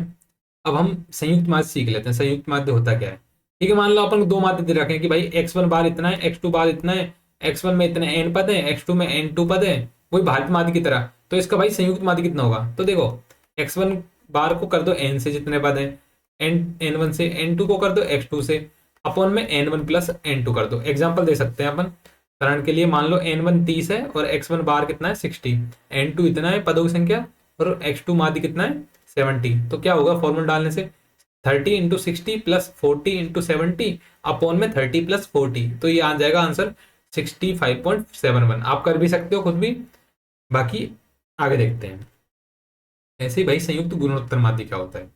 अब हम संयुक्त माध्य सीख लेते हैं, संयुक्त माध्य होता क्या है। ठीक है, मान लो अपन को 2 माध्य दे रखे हैं कि भाई x1 बार इतना है, x2 बार इतना है, x1 में इतने n पद है, x2 में n2 पद है, वही भारित माध्य की तरह, तो इसका भाई संयुक्त माध्य कितना होगा, तो देखो x1 बार को कर दो n से जितने पद है, n1 से, n2 को कर दो x2 से, अपन में n1 प्लस n2 कर दो। एग्जाम्पल दे सकते हैं अपन उदाहरण के लिए, मान लो n1 30 है और x1 बार कितना है 60, n2 इतना है पदों की संख्या, और x2 माध्य कितना है 70, तो क्या होगा फॉर्मूला डालने से, 30×60 प्लस 40×70 अपॉन में 30+40, तो ये आ जाएगा आंसर 65.71। आप कर भी सकते हो खुद भी, बाकी आगे देखते हैं। ऐसे ही भाई संयुक्त गुणोत्तर माध्य क्या होता है,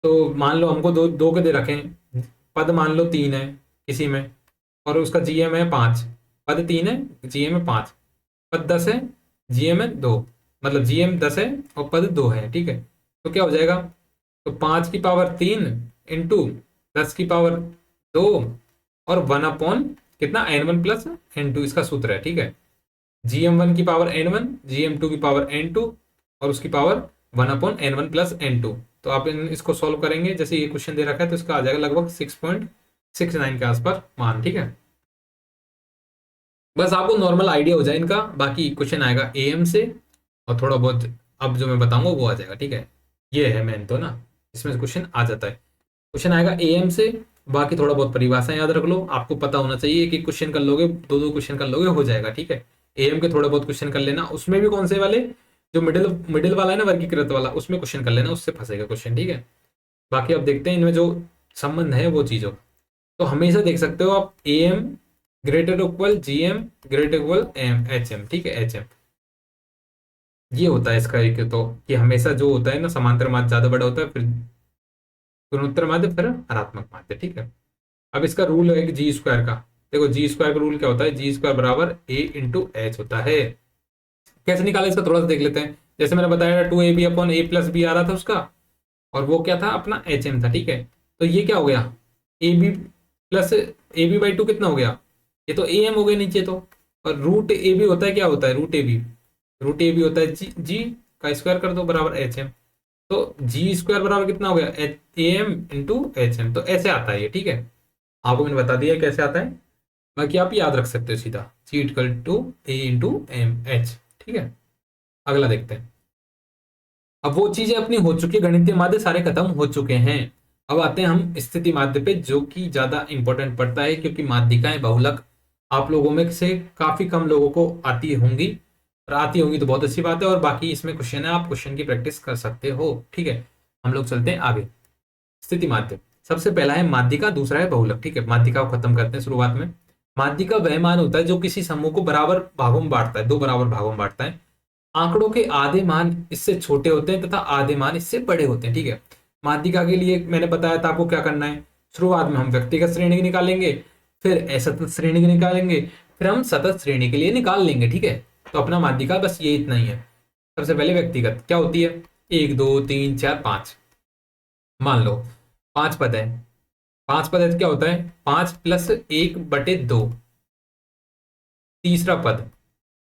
तो मान लो हमको दो दो के दे रखे हैं, पद मान लो 3 है किसी में, और उसका जीएम है 5, पद 3 है, जीएम है 5, पद 10 है, जीएम है 2, मतलब जीएम 10 है और पद 2 है। ठीक है, तो क्या हो जाएगा, तो 5 की पावर 3 इंटू 10 की पावर 2 और 1 अपॉन कितना n1 प्लस n2, इसका सूत्र है। ठीक है, GM1 की पावर n1, GM2 की पावर n2 और उसकी पावर 1/n1 प्लस n2। तो आप इसको सॉल्व करेंगे, जैसे ये क्वेश्चन दे रखा है, तो इसका आ जाएगा लगभग 6.69 के आसपास मान। ठीक है, बस आपको नॉर्मल आइडिया हो जाए इनका, बाकी क्वेश्चन आएगा AM से, और थोड़ा बहुत अब जो मैं बताऊंगा वो आ जाएगा। ठीक है, ये है मेन तो ना, इसमें क्वेश्चन आ जाता है, क्वेश्चन आएगा AM से, बाकी थोड़ा बहुत परिभाषा याद रख लो, आपको पता होना चाहिए कि क्वेश्चन कर लोगे, 2-2 क्वेश्चन कर लोगे हो जाएगा। ठीक है, AM के थोड़े बहुत क्वेश्चन कर लेना, उसमें भी कौन से वाले, जो मिडिल मिडिल वाला है ना, वर्गीकृत वाला, उसमें क्वेश्चन कर लेना, उससे फंसेगा क्वेश्चन, ठीक है। बाकी अब देखते हैं इनमें जो संबंध है वो चीजों, तो हमेशा देख सकते हो आप A M greater equal G M greater equal H M एम, ठीक है, एच एम। ये होता है इसका एक तो, कि हमेशा जो होता है ना, समांतर माध्य ज्यादा बड़ा होता है, फिर गुणोत्तर माध्य, फिर हरात्मक माध्य, ठीक है। अब इसका रूल है कि जी स्क्वायर का, देखो जी स्क्वायर का रूल क्या होता है, जी स्क्वायर बराबर ए इंटू एच होता है। कैसे निकाला इसका थोड़ा सा देख लेते हैं। जैसे मैंने बताया 2ab अपॉन ए प्लस बी आ रहा था उसका, और वो क्या था अपना एच एम था, ठीक है। तो ये क्या हो गया, A B plus A B by two कितना हो गया, ये तो ए एम हो गया नीचे तो। और रूट ए बी होता है, क्या होता है root A B, root A B होता है जी का स्क्वायर कर दो बराबर एच एम। तो जी स्क्वायर बराबर कितना हो गया, A M into H M, तो ऐसे आता है ये, ठीक है। आपको मैंने बता दिया कैसे आता है, बाकी आप याद रख सकते हो सीधा, G equal to A into M H, ठीक है। अगला देखते हैं। अब वो चीजें अपनी हो चुकी है, गणितीय माध्य सारे खत्म हो चुके हैं। अब आते हैं हम स्थिति माध्य पे, जो कि ज्यादा इंपॉर्टेंट पड़ता है, क्योंकि माध्यिकाएं बहुलक आप लोगों में से काफी कम लोगों को आती होंगी, और आती होंगी तो बहुत अच्छी बात है, और बाकी इसमें क्वेश्चन है, आप क्वेश्चन की प्रैक्टिस कर सकते हो, ठीक है। हम लोग चलते हैं आगे। स्थिति माध्य, सबसे पहला है माध्यिका, दूसरा है बहुलक, ठीक है। माध्यिका को खत्म करते हैं शुरुआत में। माध्यिका वह मान होता है जो किसी समूह को बराबर भागों में बांटता है, दो बराबर भागों में बांटता है। आंकड़ों के आधे मान इससे छोटे होते हैं तथा आधे मान इससे बड़े होते हैं, ठीक है। माध्यिका के लिए मैंने बताया था आपको क्या करना है, शुरुआत में हम व्यक्तिगत श्रेणी की निकालेंगे, फिर असतत श्रेणी की निकालेंगे, फिर हम सतत श्रेणी के लिए निकाल लेंगे, ठीक है। तो अपना माध्यिका बस ये इतना ही है। सबसे पहले व्यक्तिगत क्या होती है, एक दो तीन चार पांच, मान लो पांच पद है। पांच पद है तो क्या होता है, पांच प्लस एक बटे दो, तीसरा पद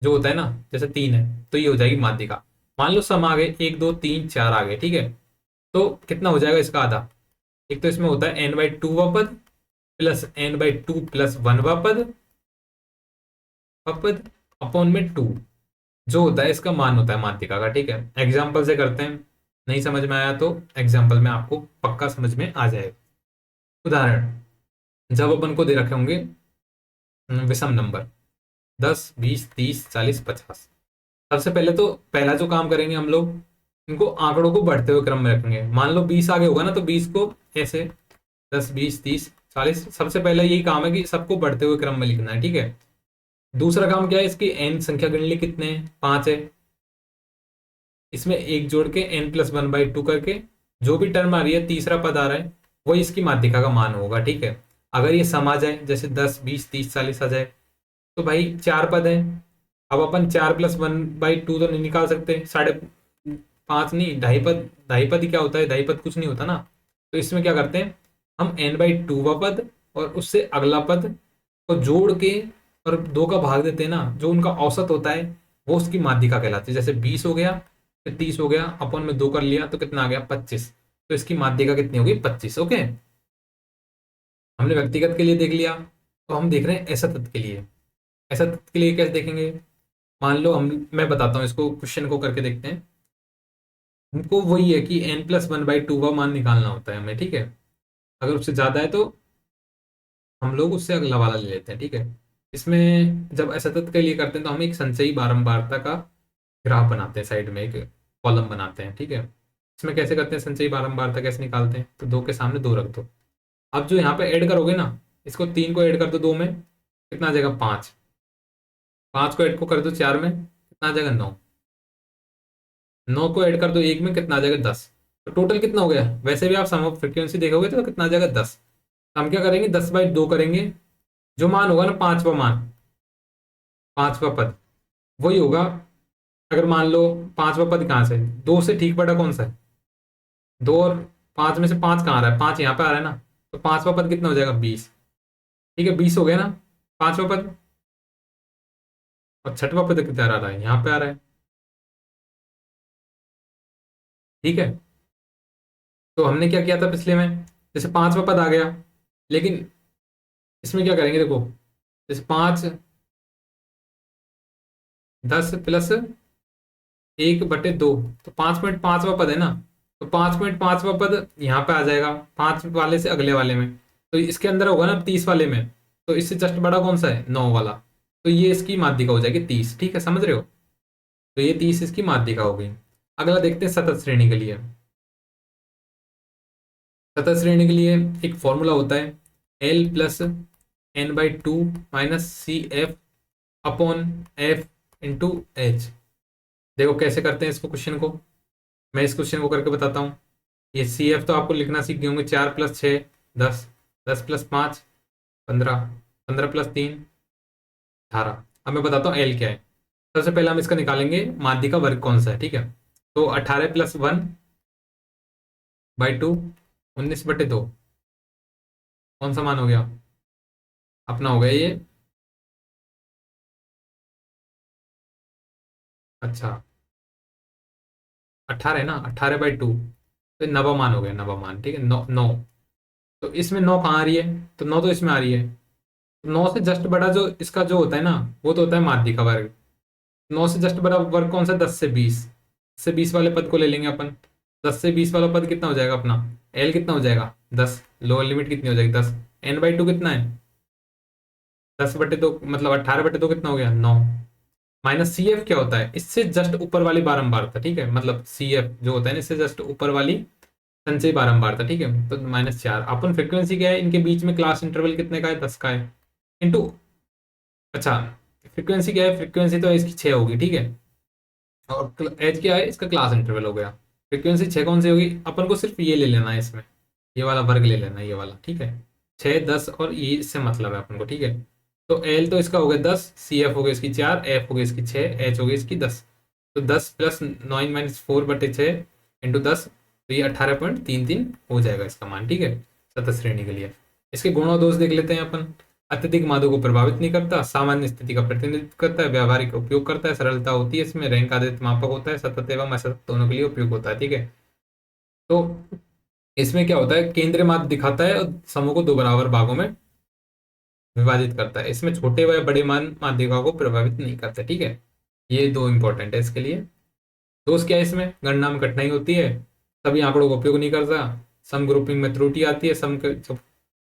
जो होता है ना, जैसे तीन है तो ये हो जाएगी माध्यिका। मान लो सम आ गए, एक दो तीन चार आ गए, ठीक है। तो कितना हो जाएगा इसका आधा, एक तो इसमें होता है एन बाई टू वा पद plus N by two plus one वा पद, पद अपॉन में टू, जो होता है इसका मान होता है माध्यिका का, ठीक है। एग्जाम्पल से करते हैं, नहीं समझ में आया तो एग्जाम्पल में आपको पक्का समझ में आ जाएगा। उदाहरण, जब अपन को दे रखे होंगे विषम नंबर 10 20 30 40 50, सबसे पहले तो पहला जो काम करेंगे हम लोग, इनको आंकड़ों को बढ़ते हुए क्रम में रखेंगे। मान लो 20 आगे होगा ना, तो 20 को ऐसे 10 20 30 40, सबसे पहले यही काम है कि सबको बढ़ते हुए क्रम में लिखना है, ठीक है। दूसरा काम क्या है, इसकी एन संख्या गिन ली, कितने हैं, पांच है। इसमें एक जोड़ के N plus one by two करके जो भी टर्म आ रही है, तीसरा पद आ रहा है, वही इसकी माध्यिका का मान होगा, ठीक है। अगर ये सम आ जाए, जैसे 10 20 30 40 आ जाए, तो भाई चार पद है। अब अपन चार प्लस वन बाई टू तो नहीं निकाल सकते, साढ़े पांच नहीं, ढाई पद, ढाई पद ही क्या होता है, ढाई पद कुछ नहीं होता ना। तो इसमें क्या करते हैं, हम एन बाई टू वा पद और उससे अगला पद को जोड़ के और दो का भाग देते हैं ना, जो उनका औसत होता है वो उसकी माध्यिका कहलाती है। जैसे 20 हो गया, फिर 30 हो गया, अपन में दो कर लिया तो कितना आ गया, 25। तो इसकी माध्यिका कितनी होगी, 25, ओके। हमने व्यक्तिगत के लिए देख लिया, तो हम देख रहे हैं ऐसा तत्व के लिए। ऐसा तत्व के लिए कैसे देखेंगे, मान लो हम, मैं बताता हूँ इसको, क्वेश्चन को करके देखते हैं। हमको वही है कि n plus one by to का मान निकालना होता है हमें, ठीक है। अगर उससे ज्यादा है तो हम लोग उससे अगला वाला ले लेते हैं, ठीक है। इसमें जब असतत के लिए करते हैं तो हम एक संचयी बारंबारता का ग्राफ बनाते हैं, साइड में एक कॉलम बनाते हैं, ठीक है। इसमें कैसे करते हैं, संचयी बारंबारता कैसे निकालते हैं, तो दो के सामने दो रख दो। अब जो यहाँ पे ऐड करोगे ना, इसको तीन को ऐड कर दो दो में, कितना आ जाएगा, पाँच। पाँच को ऐड को कर दो चार में, कितना आ जाएगा, नौ। नौ को ऐड कर दो एक में, कितना आ जाएगा, 10। तो टोटल कितना हो गया, वैसे भी आप सम ऑफ फ्रीक्वेंसी देखोगे तो कितना आ जाएगा, 10। हम क्या करेंगे, 10/2 करेंगे, जो मान होगा ना पांचवा मान, पांचवा पद वही होगा। अगर मान लो पांचवा पद कहाँ से, दो से ठीक बड़ा कौन सा है, दो, और पांच में से पांच कहाँ आ रहा है, पांच यहाँ पे आ रहा है ना, तो पांचवा पद कितना हो जाएगा, 20, ठीक है। 20 हो गया ना पांचवा पद, और छठवा पद कितना आ रहा है, यहाँ पे आ रहा है, ठीक है। तो हमने क्या किया था पिछले में, जैसे पांचवा पद आ गया, लेकिन इसमें क्या करेंगे, देखो जैसे पांच, 10+1/2, तो 5.5वां पद है ना, तो 5.5वां पद यहाँ पे आ जाएगा, पांच वाले से अगले वाले में, तो इसके अंदर होगा ना 30 वाले में, तो इससे जस्ट बड़ा कौन सा है, 9 वाला। तो ये इसकी माध्यिका हो जाएगी 30, ठीक है, समझ रहे हो। तो ये 30 इसकी माध्यिका हो गई। अगला देखते हैं सतत श्रेणी के लिए। सतत श्रेणी के लिए एक फॉर्मूला होता है L plus n/2 minus C F upon F into H. देखो कैसे करते हैं इसको, क्वेश्चन को मैं इस क्वेश्चन को करके बताता हूँ। ये सी एफ तो आपको लिखना सीख गए होंगे, 4 + 6 10, 10 + 5 15, 15 + 3 18। अब मैं बताता हूँ एल क्या है। सबसे पहले हम इसका निकालेंगे माध्य का वर्ग कौन सा है, ठीक है। तो 18+1/2 19/2 कौन सा मान हो गया अपना, हो गया ये। अच्छा 18 है ना, 18/2 तो नवा मान हो गया, नवा मान, ठीक है। 9 तो इसमें 9 कहाँ आ रही है, तो 9 तो इसमें आ रही है। 9 से जस्ट बड़ा जो इसका जो होता है ना, वो तो होता है माध्य का वर्ग। 9 से जस्ट बड़ा वर्ग कौन सा, 10 से 20 वाले पद को ले लेंगे अपन। 10 से 20 वाला पद कितना हो जाएगा अपना, एल कितना हो जाएगा 10, लोअर लिमिट कितनी हो जाएगी 10, n/2 कितना है 10/2, मतलब 18/2 कितना हो गया 9। माइनस सी एफ क्या होता है, इससे जस्ट ऊपर वाली बारंबारता, ठीक है। मतलब सी एफ जो होता है ना, इससे जस्ट ऊपर वाली संचयी बारंबारता, ठीक है। तो -4 अपन फ्रीक्वेंसी क्या है, इनके बीच में क्लास इंटरवल कितने का है 10 का है इंटू। अच्छा फ्रीक्वेंसी क्या है, फ्रीक्वेंसी तो इसकी 6 होगी, ठीक है। और एच क्या है, इसका क्लास इंटरवल हो गया। फ्रीक्वेंसी 6 कौन सी होगी, अपन को सिर्फ ये ले लेना है इसमें, ये वाला वर्ग ले लेना है, ये वाला, ठीक है। 6 10 और ये इससे मतलब है अपन को, ठीक है। तो एल तो इसका हो गया 10, सी एफ हो गया इसकी 4, एफ हो गया इसकी 6, एच हो गई इसकी 10। तो 10 + 9 - 4/6 इंटू 10, तो ये 18.33 हो जाएगा इसका मान, ठीक है, सतत श्रेणी के लिए। इसके गुण और दोष देख लेते हैं अपन। अत्यधिक मादों को प्रभावित नहीं करता, सामान्य स्थिति का प्रतिनिधित्व करता है, व्यावहारिक उपयोग करता है, सरलता होती है इसमें, रैंक आधारित मापक होता है, सतत एवं असतत दोनों के लिए उपयोग होता है, ठीक है। तो इसमें क्या होता है, केंद्रीय माध्य दिखाता है और समूह को 2 बराबर भागों में विभाजित करता है। इसमें छोटे व बड़े मान माध्यिका को प्रभावित नहीं करते, ठीक है। ये 2 इंपॉर्टेंट है इसके लिए। दोष क्या है, इसमें गणना में कठिनाई होती है, सभी आंकड़ों का उपयोग नहीं करता, सम ग्रुपिंग में त्रुटि आती है,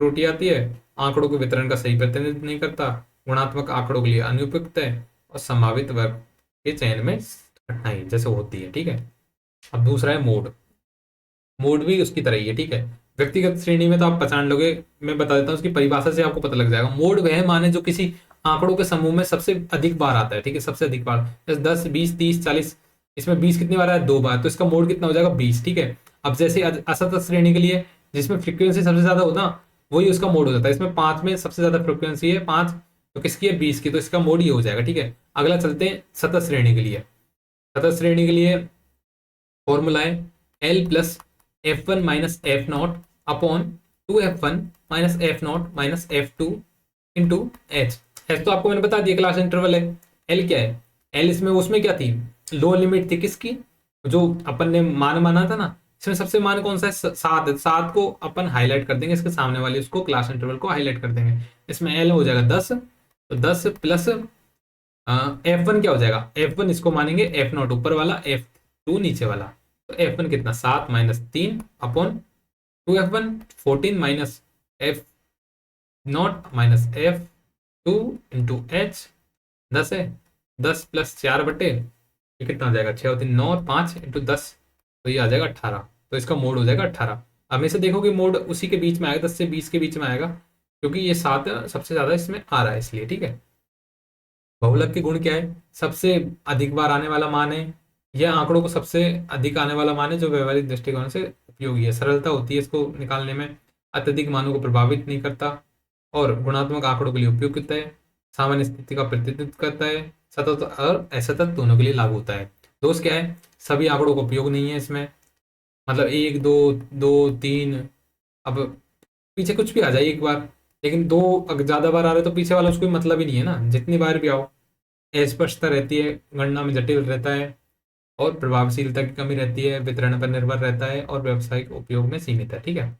त्रुटि आती है, आंकड़ों के वितरण का सही प्रतिनिधित्व नहीं करता, गुणात्मक आंकड़ों के लिए अनुपयुक्त है, और संभावित वर्ग के चयन में कठिनाई जैसे होती है, ठीक है। अब दूसरा है मोड। मोड भी उसकी तरह ही है, ठीक है। व्यक्तिगत श्रेणी में तो आप पहचान लोगे, मैं बता देता हूँ उसकी परिभाषा से आपको पता लग जाएगा। मोड वह मान है जो किसी आंकड़ों के समूह में सबसे अधिक बार आता है, ठीक है, सबसे अधिक बार, जैसे 10 20 30 40। इसमें 20 कितनी बार आया, 2 बार, तो इसका मोड कितना हो जाएगा 20, ठीक है। अब जैसे असतत श्रेणी के लिए जिसमें फ्रीक्वेंसी सबसे ज्यादा होता वही उसका मोड हो जाता है। इसमें 5 में सबसे ज्यादा फ्रीक्वेंसी है 5, तो किसकी है 20 की, तो इसका मोड ये हो जाएगा, ठीक है। अगला चलते हैं सतत श्रेणी के लिए। सतत श्रेणी के लिए फॉर्मूला है L plus F1 minus F0 upon 2F1 minus F0 minus F2 into H. H तो आपको मैंने बता दिया क्लास इंटरवल है। एल क्या है, एल इसमें उसमें क्या थी, लो लिमिट थी किसकी, जो अपन ने मान माना था ना, इसमें सबसे मान कौन सा है 7 है। 7 को अपन हाईलाइट कर देंगे, इसके सामने वाले उसको क्लास इंटरवल को हाईलाइट कर देंगे। इसमें एल हो जाएगा 10, तो 10 प्लस F1 क्या हो जाएगा, F1 इसको मानेंगे F0 ऊपर वाला, F2 नीचे वाला। तो F1 कितना 7 - 3 upon 2F1 14 minus F0 minus F2 into H 10 है, 10 + 4 ये कितना आ जाएगा 6 और 3 9 और 5 इंटू 10, तो ये आ जाएगा 18। तो इसका मोड हो जाएगा 18। हमेशा देखोगे मोड उसी के बीच में आएगा, 10 से 20 के बीच में आएगा, क्योंकि ये 7 सबसे ज्यादा इसमें आ रहा है इसलिए, ठीक है। बहुलक के गुण क्या है, सबसे अधिक बार आने वाला मान है, यह आंकड़ों को सबसे अधिक आने वाला मान है जो व्यवहारिक दृष्टिकोण से उपयोगी है, सरलता होती है इसको निकालने में, अत्यधिक मानों को प्रभावित नहीं करता, और गुणात्मक आंकड़ों के लिए उपयुक्त है, सामान्य स्थिति का प्रतिनिधित्व करता है, सतत और असतत दोनों के लिए लागू होता है। दोष क्या है, सभी आंकड़ों का उपयोग नहीं है इसमें, मतलब 1 2 2 3, अब पीछे कुछ भी आ जाए एक बार, लेकिन 2 अगर ज्यादा बार आ रहे तो पीछे वाला उसको मतलब ही नहीं है ना, जितनी बार भी आओ अस्पष्टता रहती है, गणना में जटिल रहता है, और प्रभावशीलता की कमी रहती है, वितरण पर निर्भर रहता है, और व्यावसायिक उपयोग में सीमित है, ठीक है।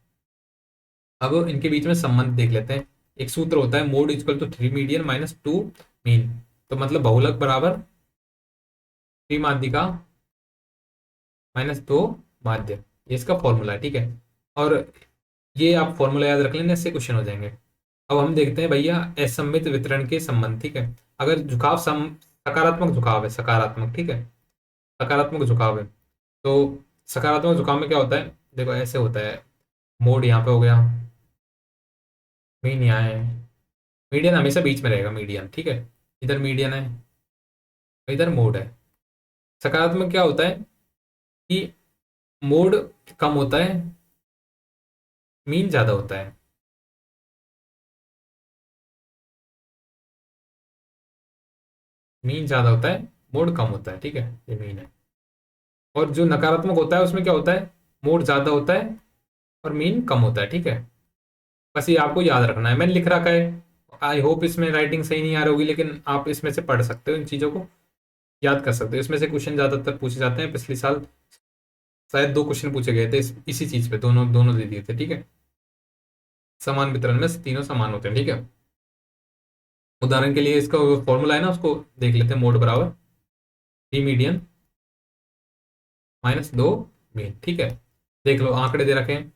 अब इनके बीच में संबंध देख लेते हैं। एक सूत्र होता है mode equal to 3 median minus 2 mean, तो मतलब बहुलक बराबर 3 माध्यिका माइनस 2 माध्य, ये इसका फॉर्मूला है, ठीक है। और ये आप फॉर्मूला याद रख लेना, इससे क्वेश्चन हो जाएंगे। अब हम देखते हैं भैया असममित वितरण के संबंध, ठीक है। अगर झुकाव सकारात्मक झुकाव है, सकारात्मक, ठीक है, सकारात्मक झुकाव है। तो सकारात्मक झुकाव में क्या होता है, देखो ऐसे होता है, मोड यहाँ पे हो गया, मीन यहाँ है, मीडियन हमेशा बीच में रहेगा, मीडियन, ठीक है, इधर मीडियन है, इधर मोड है। सकारात्मक क्या होता है कि मोड कम होता है, मीन ज्यादा होता है। मीन ज्यादा होता है, मोड कम होता है, ठीक है, ये मीन है। और जो नकारात्मक होता है उसमें क्या होता है, मोड ज्यादा होता है और मीन कम होता है, ठीक है। बस ये आपको याद रखना है, मैंने लिख रखा है। आई होप इसमें राइटिंग सही नहीं आ रही होगी, लेकिन आप इसमें से पढ़ सकते हो, इन चीज़ों को याद कर सकते हो। इसमें से क्वेश्चन ज़्यादातर पूछे जाते हैं, पिछले साल शायद 2 क्वेश्चन पूछे गए थे इसी चीज़ पे, दोनों दोनों दे दिए थे, ठीक है। समान वितरण में तीनों समान होते हैं, ठीक है। उदाहरण के लिए इसका फॉर्मूला है ना, उसको देख लेते हैं। मोड बराबर डी मीडियन माइनस 2 मीन, ठीक है। देख लो आंकड़े दे रखे हैं,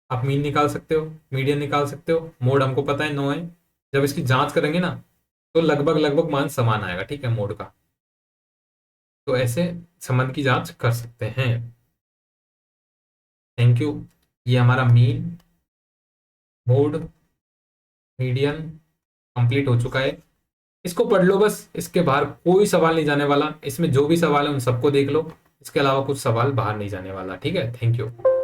आप मीन निकाल सकते हो, मीडियन निकाल सकते हो, मोड हमको पता है 9 है। जब इसकी जांच करेंगे ना तो लगभग लगभग मान समान आएगा, ठीक है, मोड का। तो ऐसे संबंध की जांच कर सकते हैं। Thank you. ये हमारा मीन, मोड, मीडियन कंप्लीट हो चुका है। इसको पढ़ लो बस, इसके बाहर कोई सवाल नहीं जाने वाला। इसमें जो भी सवाल है उन सबको देख लो, इसके अलावा कुछ सवाल बाहर नहीं जाने वाला, ठीक है। Thank you.